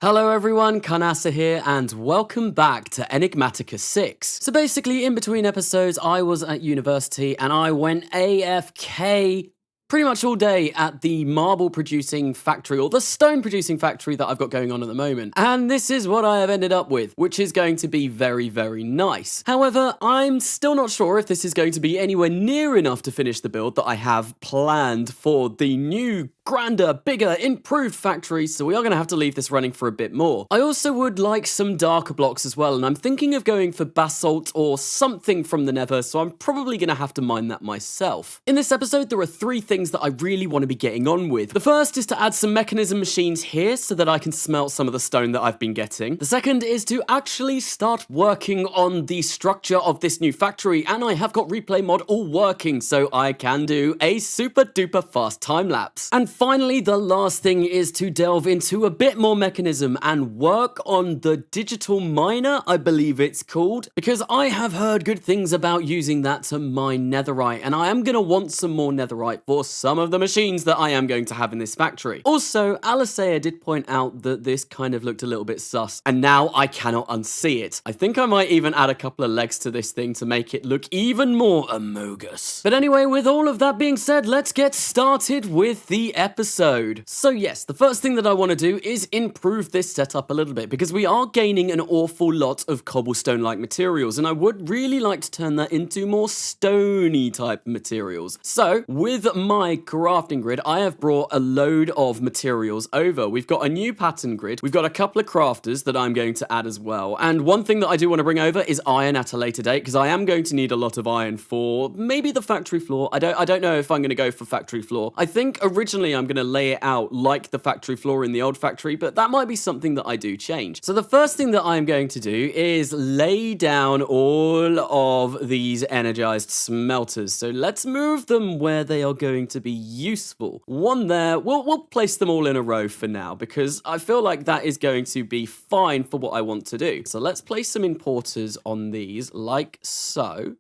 Hello everyone, Carnas-B here, and welcome back to Enigmatica 6. So basically, in between episodes, I was at university and I went AFK pretty much all day at the marble producing factory, or the stone producing factory that I've got going on at the moment. And this is what I have ended up with, which is going to be very, very nice. However, I'm still not sure if this is going to be anywhere near enough to finish the build that I have planned for the new grander, bigger, improved factory, so we are going to have to leave this running for a bit more. I also would like some darker blocks as well, and I'm thinking of going for basalt or something from the Nether, so I'm probably going to have to mine that myself. In this episode, there are three things that I really want to be getting on with. The first is to add some mechanism machines here so that I can smelt some of the stone that I've been getting. The second is to actually start working on the structure of this new factory, and I have got replay mod all working, so I can do a super duper fast time lapse. And finally, the last thing is to delve into a bit more mechanism and work on the digital miner, I believe it's called, because I have heard good things about using that to mine netherite, and I am going to want some more netherite for some of the machines that I am going to have in this factory. Also, Alicea did point out that this kind of looked a little bit sus, and now I cannot unsee it. I think I might even add a couple of legs to this thing to make it look even more amogus. But anyway, with all of that being said, let's get started with the episode. So yes, the first thing that I want to do is improve this setup a little bit, because we are gaining an awful lot of cobblestone-like materials, and I would really like to turn that into more stony type materials. So with my crafting grid, I have brought a load of materials over. We've got a new pattern grid, we've got a couple of crafters that I'm going to add as well, and one thing that I do want to bring over is iron at a later date, because I am going to need a lot of iron for maybe the factory floor. I don't know if I'm going to go for factory floor. I think originally I'm going to lay it out like the factory floor in the old factory, but that might be something that I do change. So the first thing that I'm going to do is lay down all of these energized smelters. So let's move them where they are going to be useful. One there, we'll place them all in a row for now, because I feel like that is going to be fine for what I want to do. So let's place some importers on these like so.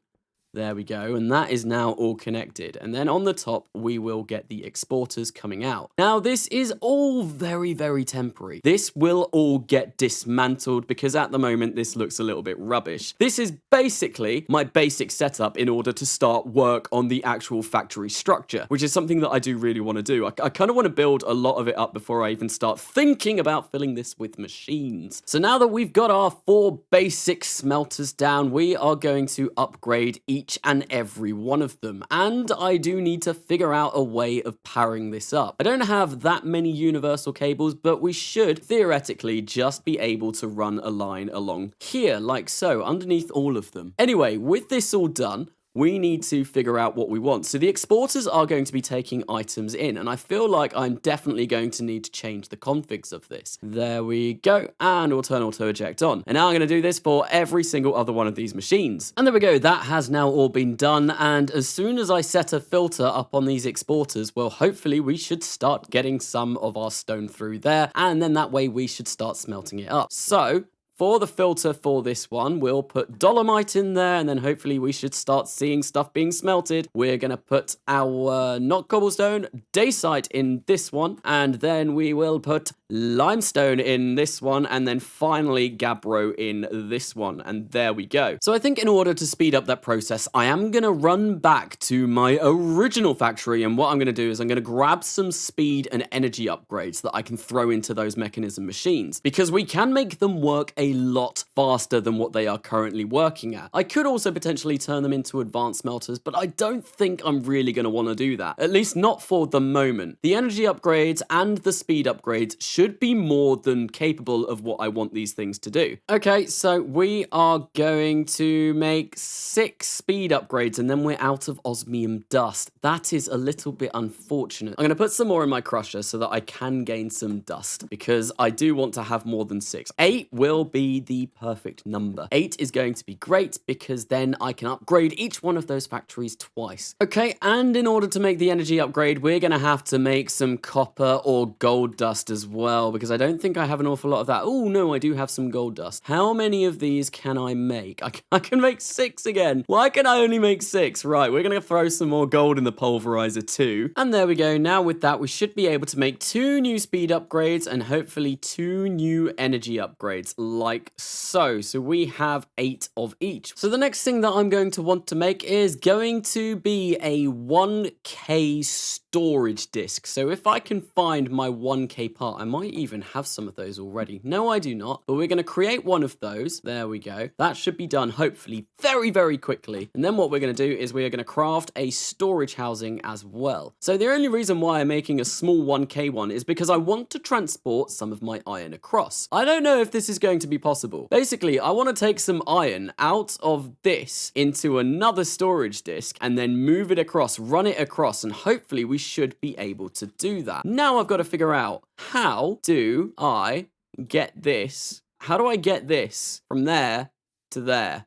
There we go, and that is now all connected. And then on the top, we will get the exporters coming out. Now, this is all very, very temporary. This will all get dismantled because at the moment, this looks a little bit rubbish. This is basically my basic setup in order to start work on the actual factory structure, which is something that I do really want to do. I kind of want to build a lot of it up before I even start thinking about filling this with machines. So now that we've got our 4 basic smelters down, we are going to upgrade each and every one of them, and I do need to figure out a way of powering this up. I don't have that many universal cables, but we should theoretically just be able to run a line along here like so, underneath all of them. Anyway, with this all done, we need to figure out what we want. So the exporters are going to be taking items in, and I feel like I'm definitely going to need to change the configs of this. There we go, and we'll turn auto eject on. And now I'm going to do this for every single other one of these machines. And there we go, that has now all been done, and as soon as I set a filter up on these exporters, well, hopefully we should start getting some of our stone through there, and then that way we should start smelting it up. So for the filter for this one, we'll put dolomite in there, and then hopefully we should start seeing stuff being smelted. We're going to put our, not cobblestone, dacite in this one, and then we will put limestone in this one, and then finally gabbro in this one, and there we go. So I think in order to speed up that process, I am going to run back to my original factory, and what I'm going to do is I'm going to grab some speed and energy upgrades that I can throw into those mechanism machines, because we can make them work a lot faster than what they are currently working at. I could also potentially turn them into advanced smelters, but I don't think I'm really going to want to do that, at least not for the moment. The energy upgrades and the speed upgrades should be more than capable of what I want these things to do. Okay, so we are going to make 6 speed upgrades, and then we're out of osmium dust. That is a little bit unfortunate. I'm going to put some more in my crusher so that I can gain some dust, because I do want to have more than 6. 8 will be the perfect number. 8 is going to be great, because then I can upgrade each one of those factories twice. Okay, and in order to make the energy upgrade, we're going to have to make some copper or gold dust as well. well, because I don't think I have an awful lot of that. Oh, no, I do have some gold dust. How many of these can I make? I can make 6 again. Why can I only make 6? Right, we're going to throw some more gold in the pulverizer too. And there we go. Now with that, we should be able to make 2 new speed upgrades and hopefully 2 new energy upgrades, like so. So we have 8 of each. So the next thing that I'm going to want to make is going to be a 1K storage disk. So if I can find my 1K part, I might even have some of those already. No, I do not, but we're going to create one of those. There we go. That should be done hopefully very, very quickly. And then what we're going to do is we are going to craft a storage housing as well. So the only reason why I'm making a small 1K one is because I want to transport some of my iron across. I don't know if this is going to be possible. Basically, I want to take some iron out of this into another storage disk and then move it across, run it across, and hopefully we should be able to do that. Now I've got to figure out, how do I get this? How do I get this from there to there?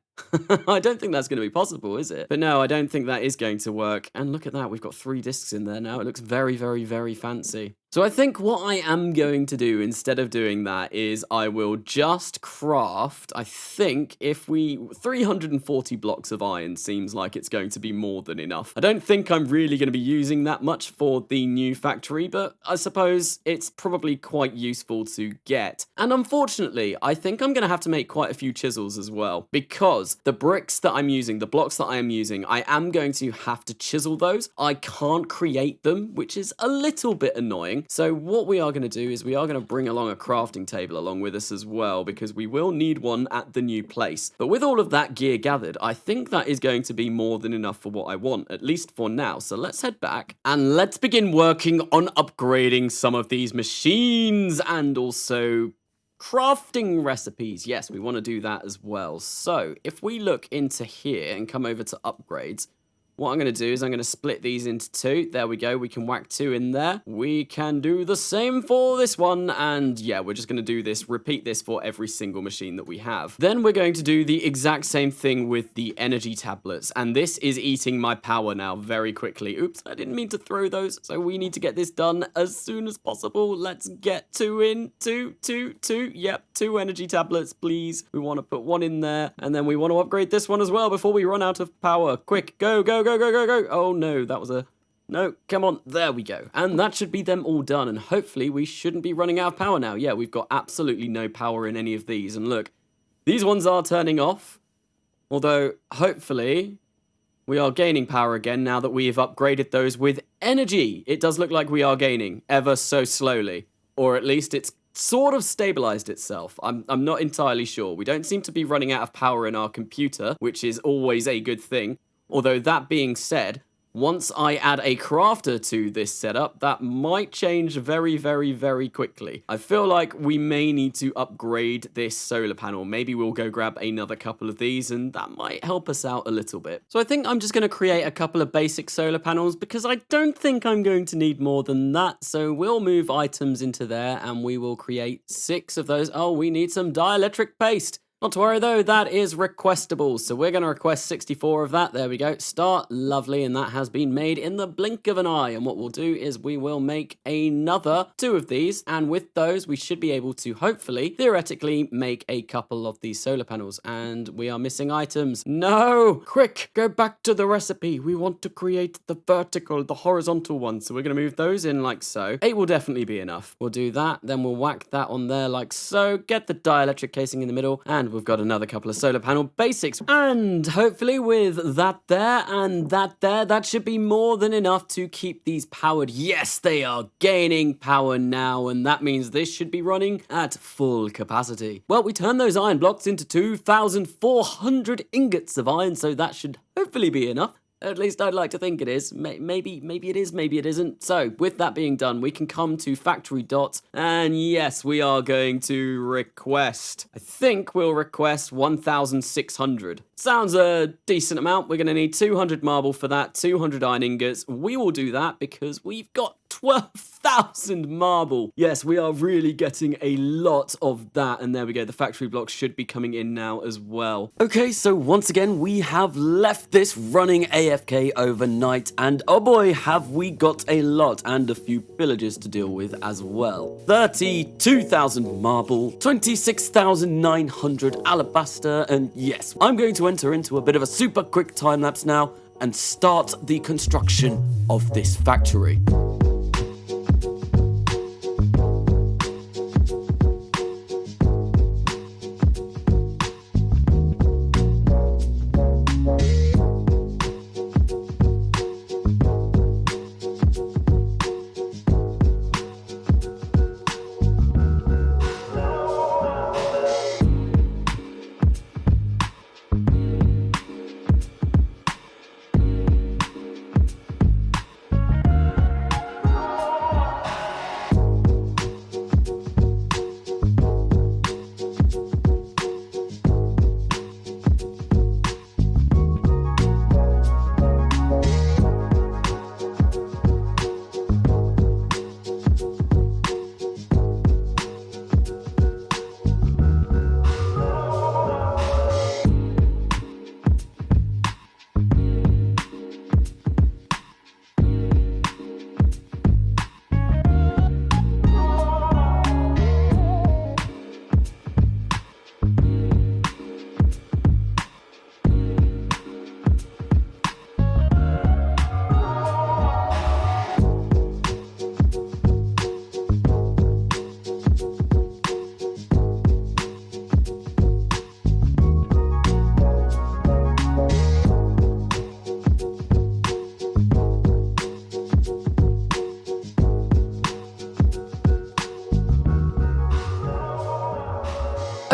I don't think that's going to be possible, is it? But no, I don't think that is going to work. And look at that, we've got 3 discs in there now. It looks very, very, very fancy. So I think what I am going to do instead of doing that is I will just craft, I think 340 blocks of iron seems like it's going to be more than enough. I don't think I'm really going to be using that much for the new factory, but I suppose it's probably quite useful to get. And unfortunately, I think I'm going to have to make quite a few chisels as well, because the bricks that I'm using, the blocks that I am using, I am going to have to chisel those. I can't create them, which is a little bit annoying. So what we are going to do is we are going to bring along a crafting table along with us as well, because we will need one at the new place. But with all of that gear gathered, I think that is going to be more than enough for what I want, at least for now. So let's head back and let's begin working on upgrading some of these machines and also crafting recipes. Yes, we want to do that as well. So if we look into here and come over to upgrades, what I'm going to do is I'm going to split these into 2. There we go. We can whack 2 in there. We can do the same for this one. And yeah, we're just going to do this, repeat this for every single machine that we have. Then we're going to do the exact same thing with the energy tablets. And this is eating my power now very quickly. Oops, I didn't mean to throw those. So we need to get this done as soon as possible. Let's get 2 in. 2. Yep, 2 energy tablets, please. We want to put 1 in there. And then we want to upgrade this one as well before we run out of power. Quick, go, go. Oh no, that was a... No, come on, there we go. And that should be them all done, and hopefully we shouldn't be running out of power now. Yeah, we've got absolutely no power in any of these, and look, these ones are turning off. Although, hopefully, we are gaining power again now that we have upgraded those with energy. It does look like we are gaining, ever so slowly. Or at least it's sort of stabilized itself. I'm not entirely sure. We don't seem to be running out of power in our computer, which is always a good thing. Although that being said, once I add a crafter to this setup, that might change very, very, very quickly. I feel like we may need to upgrade this solar panel. Maybe we'll go grab another couple of these and that might help us out a little bit. So I think I'm just going to create a couple of basic solar panels because I don't think I'm going to need more than that. So we'll move items into there and we will create 6 of those. Oh, we need some dielectric paste. Not to worry though, that is requestable, so we're going to request 64 of that. There we go. Start. Lovely, and that has been made in the blink of an eye. And what we'll do is we will make another 2 of these, and with those we should be able to hopefully, theoretically, make a couple of these solar panels. And we are missing items. No! Quick, go back to the recipe. We want to create the vertical, the horizontal one, so we're going to move those in like so. 8 will definitely be enough. We'll do that, then we'll whack that on there like so. Get the dielectric casing in the middle, and we've got another couple of solar panel basics. And hopefully with that there and that there, that should be more than enough to keep these powered. Yes, they are gaining power now, and that means this should be running at full capacity. Well, we turned those iron blocks into 2,400 ingots of iron, so that should hopefully be enough. At least I'd like to think it is. Maybe it is, maybe it isn't. So, with that being done, we can come to factory dot, and yes, we are going to request. I think we'll request 1,600. Sounds a decent amount. We're going to need 200 marble for that, 200 iron ingots. We will do that because we've got 12,000 marble. Yes, we are really getting a lot of that. And there we go. The factory blocks should be coming in now as well. Okay, so once again, we have left this running AFK overnight. And oh boy, have we got a lot and a few villagers to deal with as well. 32,000 marble, 26,900 alabaster. And yes, I'm going to enter into a bit of a super quick time lapse now and start the construction of this factory.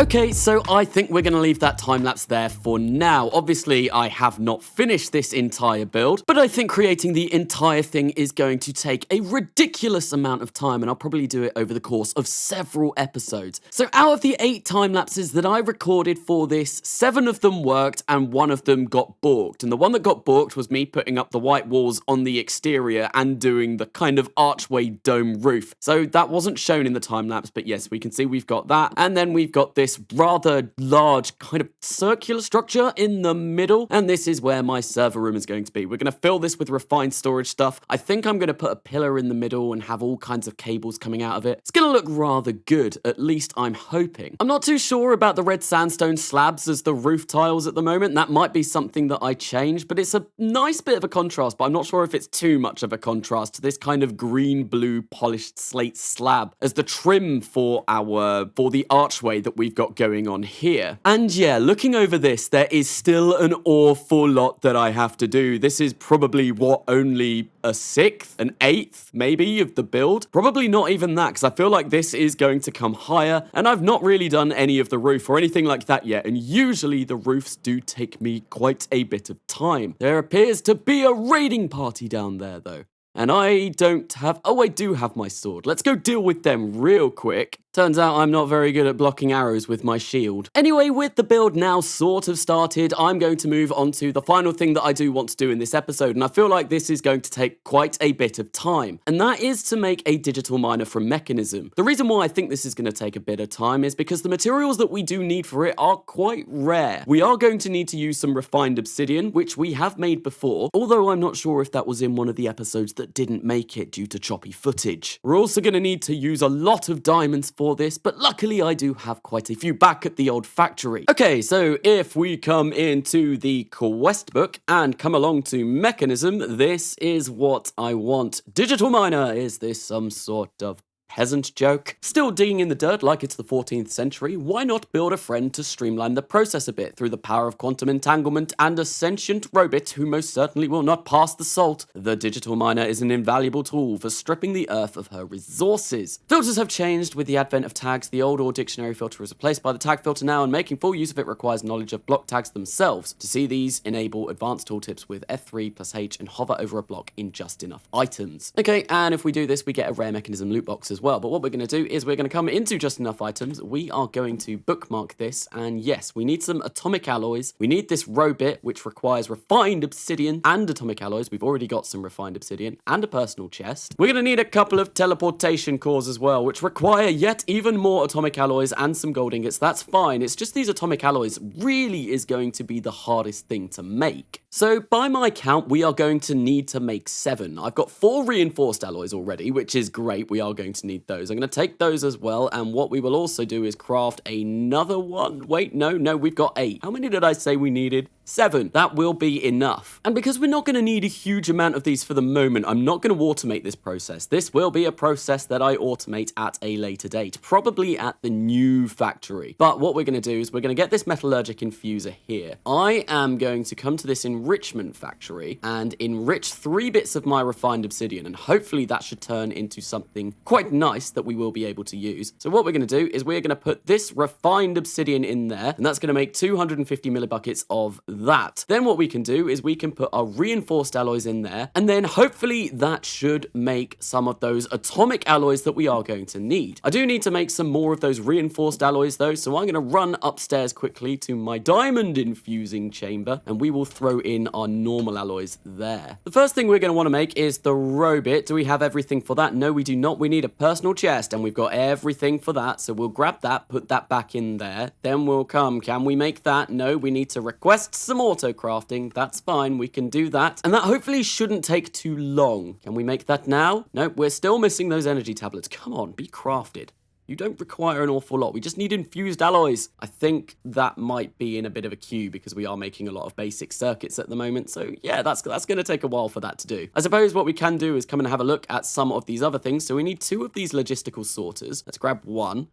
Okay, so I think we're going to leave that time lapse there for now. Obviously, I have not finished this entire build, but I think creating the entire thing is going to take a ridiculous amount of time, and I'll probably do it over the course of several episodes. So out of the 8 time lapses that I recorded for this, 7 of them worked and 1 of them got balked. And the one that got balked was me putting up the white walls on the exterior and doing the kind of archway dome roof. So that wasn't shown in the time lapse, but yes, we can see we've got that. And then we've got this rather large kind of circular structure in the middle, and this is where my server room is going to be. We're going to fill this with refined storage stuff. I think I'm going to put a pillar in the middle and have all kinds of cables coming out of it. It's going to look rather good, at least I'm hoping. I'm not too sure about the red sandstone slabs as the roof tiles at the moment. That might be something that I change, but it's a nice bit of a contrast, but I'm not sure if it's too much of a contrast to this kind of green-blue polished slate slab as the trim for the archway that we've got going on here. And yeah, looking over this, there is still an awful lot that I have to do. This is probably only a 1/6, an 1/8 maybe of the build. Probably not even that, because I feel like this is going to come higher, and I've not really done any of the roof or anything like that yet, and usually the roofs do take me quite a bit of time. There appears to be a raiding party down there though. And I don't have... Oh, I do have my sword. Let's go deal with them real quick. Turns out I'm not very good at blocking arrows with my shield. Anyway, with the build now sort of started, I'm going to move on to the final thing that I do want to do in this episode, and I feel like this is going to take quite a bit of time, and that is to make a digital miner from Mechanism. The reason why I think this is going to take a bit of time is because the materials that we do need for it are quite rare. We are going to need to use some refined obsidian, which we have made before, although I'm not sure if that was in one of the episodes that didn't make it due to choppy footage. We're also going to need to use a lot of diamonds for this, but luckily I do have quite a few back at the old factory. Okay, so if we come into the quest book and come along to Mechanism, this is what I want. Digital miner, is this some sort of peasant joke? Still digging in the dirt like it's the 14th century, why not build a friend to streamline the process a bit through the power of quantum entanglement and a sentient robot who most certainly will not pass the salt? The digital miner is an invaluable tool for stripping the earth of her resources. Filters have changed with the advent of tags. The old OR dictionary filter is replaced by the tag filter now, and making full use of it requires knowledge of block tags themselves. To see these, enable advanced tooltips with F3 plus H and hover over a block in just enough items. Okay, and if we do this, we get a rare Mechanism loot box as as well. But what we're going to do is we're going to come into just enough items. We are going to bookmark this. And yes, we need some atomic alloys. We need this row bit, which requires refined obsidian and atomic alloys. We've already got some refined obsidian and a personal chest. We're going to need a couple of teleportation cores as well, which require yet even more atomic alloys and some gold ingots. That's fine. It's just these atomic alloys really is going to be the hardest thing to make. So by my count, we are going to need to make 7. I've got 4 reinforced alloys already, which is great. We are going to need those. I'm going to take those as well. And what we will also do is craft another one. Wait, no, we've got 8. How many did I say we needed? 7. That will be enough. And because we're not going to need a huge amount of these for the moment, I'm not going to automate this process. This will be a process that I automate at a later date, probably at the new factory. But what we're going to do is we're going to get this metallurgic infuser here. I am going to come to this enrichment factory and enrich 3 bits of my refined obsidian, and hopefully that should turn into something quite nice that we will be able to use. So what we're going to do is we're going to put this refined obsidian in there, and that's going to make 250 millibuckets of that. Then what we can do is we can put our reinforced alloys in there, and then hopefully that should make some of those atomic alloys that we are going to need. I do need to make some more of those reinforced alloys though, so I'm going to run upstairs quickly to my diamond infusing chamber, and we will throw in our normal alloys there. The first thing we're going to want to make is the row bit. Do we have everything for that? No, we do not. We need a personal chest, and we've got everything for that, so we'll grab that, put that back in there. Then we'll come. Can we make that? No, we need to request some auto crafting. That's fine. We can do that, and that hopefully shouldn't take too long. Can we make that now? Nope, we're still missing those energy tablets. Come on, be crafted. You don't require an awful lot. We just need infused alloys. I think that might be in a bit of a queue because we are making a lot of basic circuits at the moment. So yeah, that's going to take a while for that to do. I suppose what we can do is come and have a look at some of these other things. So we need 2 of these logistical sorters. Let's grab 1.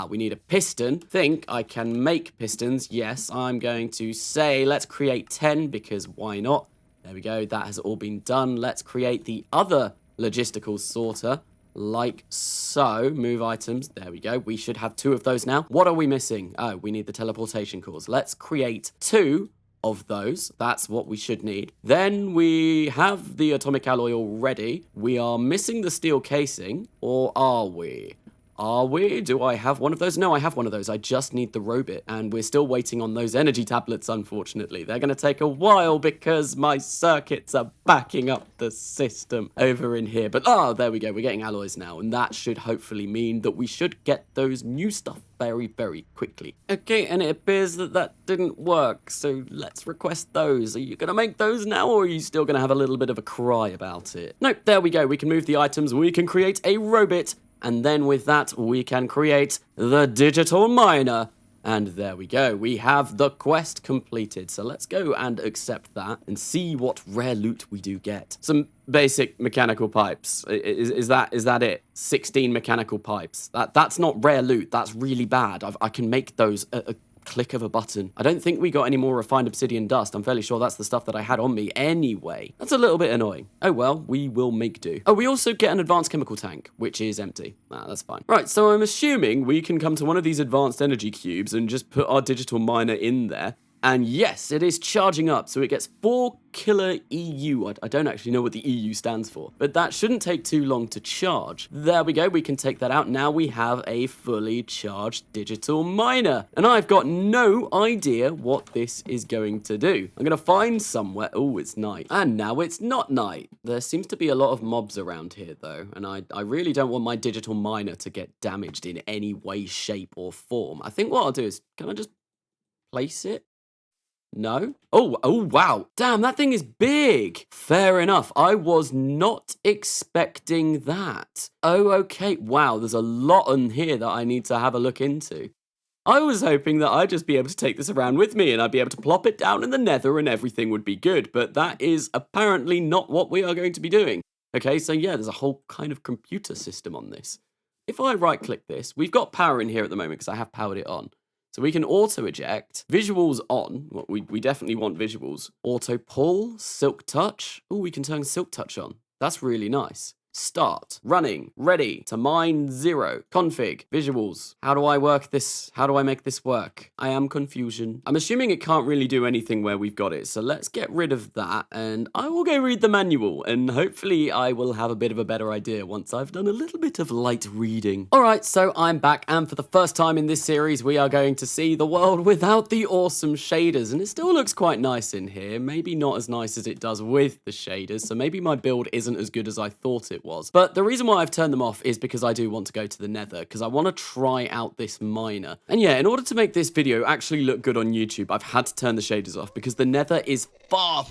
We need a piston. Think I can make pistons. Yes, I'm going to say let's create 10 because why not? There we go. That has all been done. Let's create the other logistical sorter. Like so. Move items. There we go. We should have 2 of those now. What are we missing? Oh, we need the teleportation cores. Let's create 2 of those. That's what we should need. Then we have the atomic alloy already. We are missing the steel casing. Or are we? Are we? Do I have one of those? No, I have one of those. I just need the robot, and we're still waiting on those energy tablets, unfortunately. They're going to take a while because my circuits are backing up the system over in here. But, there we go. We're getting alloys now, and that should hopefully mean that we should get those new stuff very, very quickly. Okay, and it appears that that didn't work, so let's request those. Are you going to make those now, or are you still going to have a little bit of a cry about it? Nope, there we go. We can move the items. We can create a robot. And then with that, we can create the digital miner. And there we go. We have the quest completed. So let's go and accept that and see what rare loot we do get. Some basic mechanical pipes. Is that it? 16 mechanical pipes. That's not rare loot. That's really bad. I can make those a click of a button. I don't think we got any more refined obsidian dust. I'm fairly sure that's the stuff that I had on me anyway. That's a little bit annoying. Oh well, we will make do. Oh, we also get an advanced chemical tank, which is empty. That's fine. Right, so I'm assuming we can come to one of these advanced energy cubes and just put our digital miner in there. And yes, it is charging up, so it gets 4 killer EU. I don't actually know what the EU stands for, but that shouldn't take too long to charge. There we go, we can take that out. Now we have a fully charged digital miner. And I've got no idea what this is going to do. I'm going to find somewhere. Oh, it's night. And now it's not night. There seems to be a lot of mobs around here, though, and I really don't want my digital miner to get damaged in any way, shape, or form. I think what I'll do is, can I just place it? No? Oh, wow. Damn, that thing is big. Fair enough. I was not expecting that. Oh, okay. Wow, there's a lot on here that I need to have a look into. I was hoping that I'd just be able to take this around with me and I'd be able to plop it down in the Nether and everything would be good, but that is apparently not what we are going to be doing. Okay, so yeah, there's a whole kind of computer system on this. If I right-click this, we've got power in here at the moment because I have powered it on. So we can auto-eject, visuals on, well, we definitely want visuals. Auto-pull, silk touch. Oh, we can turn silk touch on. That's really nice. Start. Running. Ready. To mine 0. Config. Visuals. How do I work this? How do I make this work? I am confusion. I'm assuming it can't really do anything where we've got it, so let's get rid of that, and I will go read the manual, and hopefully I will have a bit of a better idea once I've done a little bit of light reading. Alright, so I'm back, and for the first time in this series, we are going to see the world without the awesome shaders, and it still looks quite nice in here. Maybe not as nice as it does with the shaders, so maybe my build isn't as good as I thought it was. But the reason why I've turned them off is because I do want to go to the Nether, because I want to try out this miner. And yeah, in order to make this video actually look good on YouTube, I've had to turn the shaders off because the Nether is far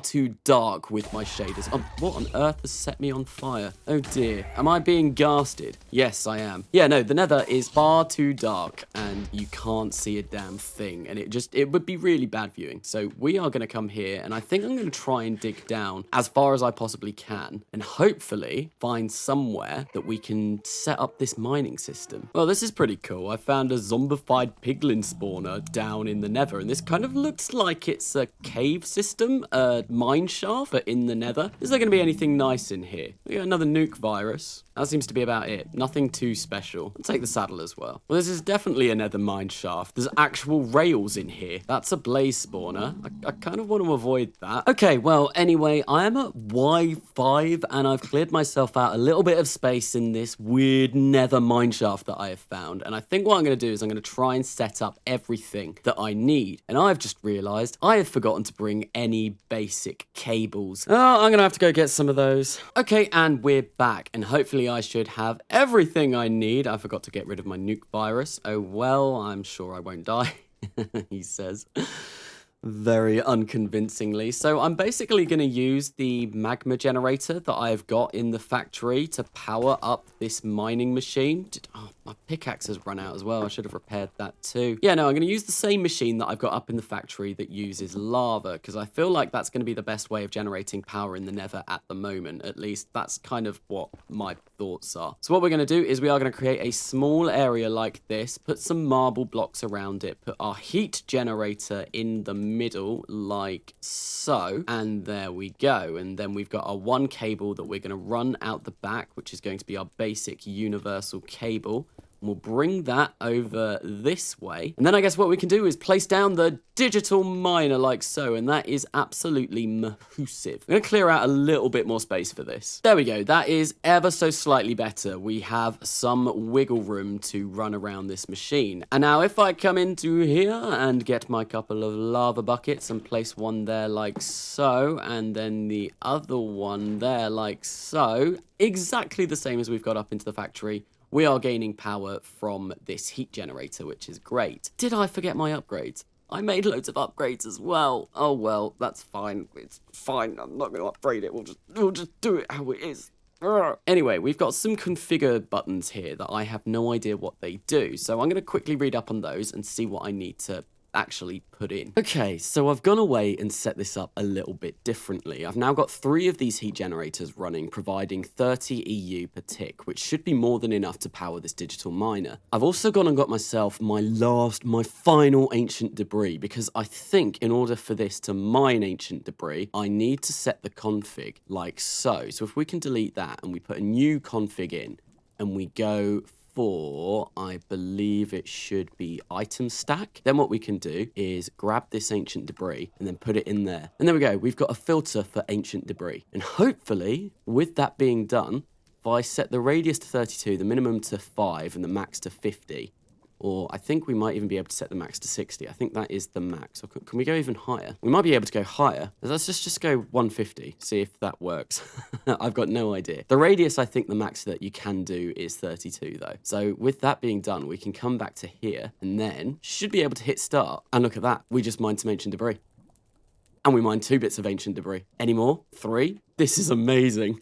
too dark with my shaders. What on earth has set me on fire? Oh dear. Am I being ghasted? Yes, I am. Yeah, no, the Nether is far too dark and you can't see a damn thing. And it would be really bad viewing. So we are going to come here and I think I'm going to try and dig down as far as I possibly can and hopefully find somewhere that we can set up this mining system. Well, this is pretty cool. I found a zombified piglin spawner down in the Nether and this kind of looks like it's a cave system, a mine shaft, but in the Nether. Is there going to be anything nice in here? We got another nuke virus. That seems to be about it. Nothing too special. I'll take the saddle as well. Well, this is definitely a Nether mine shaft. There's actual rails in here. That's a blaze spawner. I kind of want to avoid that. Okay, well, anyway, I am at Y5 and I've cleared myself out a little bit of space in this weird Nether mine shaft that I have found. And I think what I'm going to do is I'm going to try and set up everything that I need. And I've just realized I have forgotten to bring any basic cables. Oh, I'm going to have to go get some of those. Okay, and we're back. And hopefully I should have everything I need. I forgot to get rid of my nuke virus. Oh, well, I'm sure I won't die, he says. Very unconvincingly. So I'm basically going to use the magma generator that I've got in the factory to power up this mining machine. Oh, my pickaxe has run out as well. I should have repaired that too. Yeah, no, I'm going to use the same machine that I've got up in the factory that uses lava because I feel like that's going to be the best way of generating power in the Nether at the moment. At least that's kind of what my thoughts are. So what we're going to do is we are going to create a small area like this, put some marble blocks around it, put our heat generator in the middle like so, and there we go. And then we've got our one cable that we're going to run out the back, which is going to be our basic universal cable. We'll bring that over this way. And then I guess what we can do is place down the digital miner like so. And that is absolutely massive. I'm going to clear out a little bit more space for this. There we go. That is ever so slightly better. We have some wiggle room to run around this machine. And now if I come into here and get my couple of lava buckets and place one there like so, and then the other one there like so, exactly the same as we've got up into the factory. We are gaining power from this heat generator, which is great. Did I forget my upgrades? I made loads of upgrades as well. Oh, well, that's fine. It's fine. I'm not going to upgrade it. We'll just do it how it is. Anyway, we've got some configure buttons here that I have no idea what they do. So I'm going to quickly read up on those and see what I need to actually put in. Okay, so I've gone away and set this up a little bit differently. I've now got 3 of these heat generators running, providing 30 EU per tick, which should be more than enough to power this digital miner. I've also gone and got myself my final ancient debris, because I think in order for this to mine ancient debris, I need to set the config like so. So if we can delete that and we put a new config in and we go for, I believe it should be item stack. Then what we can do is grab this ancient debris and then put it in there. And there we go. We've got a filter for ancient debris. And hopefully, with that being done, if I set the radius to 32, the minimum to 5, and the max to 50, or I think we might even be able to set the max to 60. I think that is the max. Or can we go even higher? We might be able to go higher. Let's just go 150, see if that works. I've got no idea. The radius, I think the max that you can do is 32 though. So with that being done, we can come back to here and then should be able to hit start. And look at that. We just mined some ancient debris. And we mined 2 bits of ancient debris. Any more? 3? This is amazing.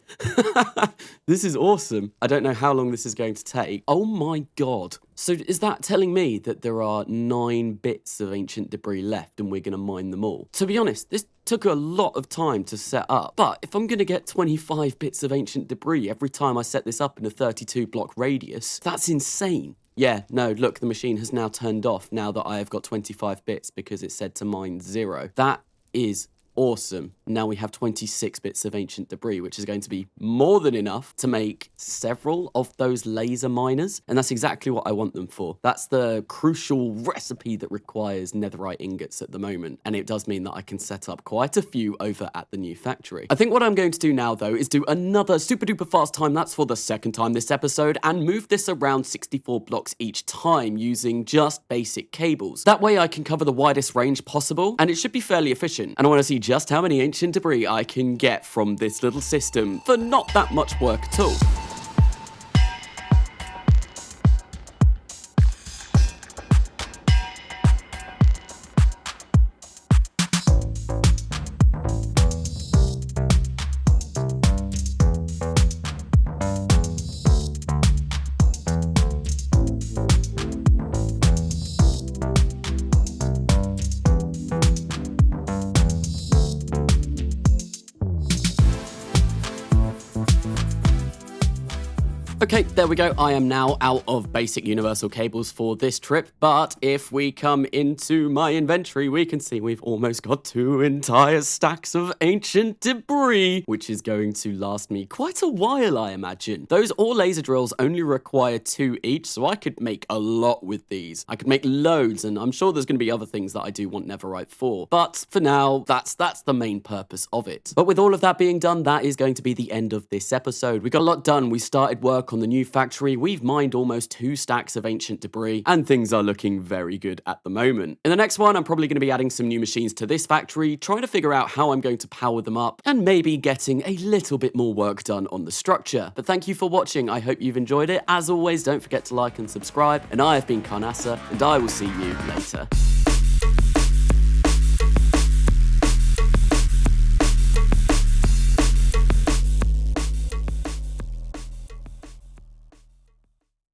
This is awesome. I don't know how long this is going to take. Oh my god. So is that telling me that there are 9 bits of ancient debris left and we're going to mine them all? To be honest, this took a lot of time to set up. But if I'm going to get 25 bits of ancient debris every time I set this up in a 32 block radius, that's insane. Yeah, no, look, the machine has now turned off now that I have got 25 bits because it said to mine 0. That is Awesome. Now we have 26 bits of ancient debris, which is going to be more than enough to make several of those laser miners. And that's exactly what I want them for. That's the crucial recipe that requires netherite ingots at the moment. And it does mean that I can set up quite a few over at the new factory. I think what I'm going to do now, though, is do another super duper fast time lapse for the second time this episode and move this around 64 blocks each time using just basic cables. That way I can cover the widest range possible, and it should be fairly efficient. And I want to see just how many ancient debris I can get from this little system for not that much work at all. Okay, there we go. I am now out of basic universal cables for this trip, but if we come into my inventory, we can see we've almost got 2 entire stacks of ancient debris, which is going to last me quite a while, I imagine. Those ore laser drills only require 2 each, so I could make a lot with these. I could make loads, and I'm sure there's going to be other things that I do want netherite for. But for now, that's the main purpose of it. But with all of that being done, that is going to be the end of this episode. We got a lot done. We started work on the new factory, we've mined almost 2 stacks of ancient debris, and things are looking very good at the moment. In the next one, I'm probably going to be adding some new machines to this factory, trying to figure out how I'm going to power them up, and maybe getting a little bit more work done on the structure. But thank you for watching, I hope you've enjoyed it. As always, don't forget to like and subscribe, and I have been Carnas-B, and I will see you later.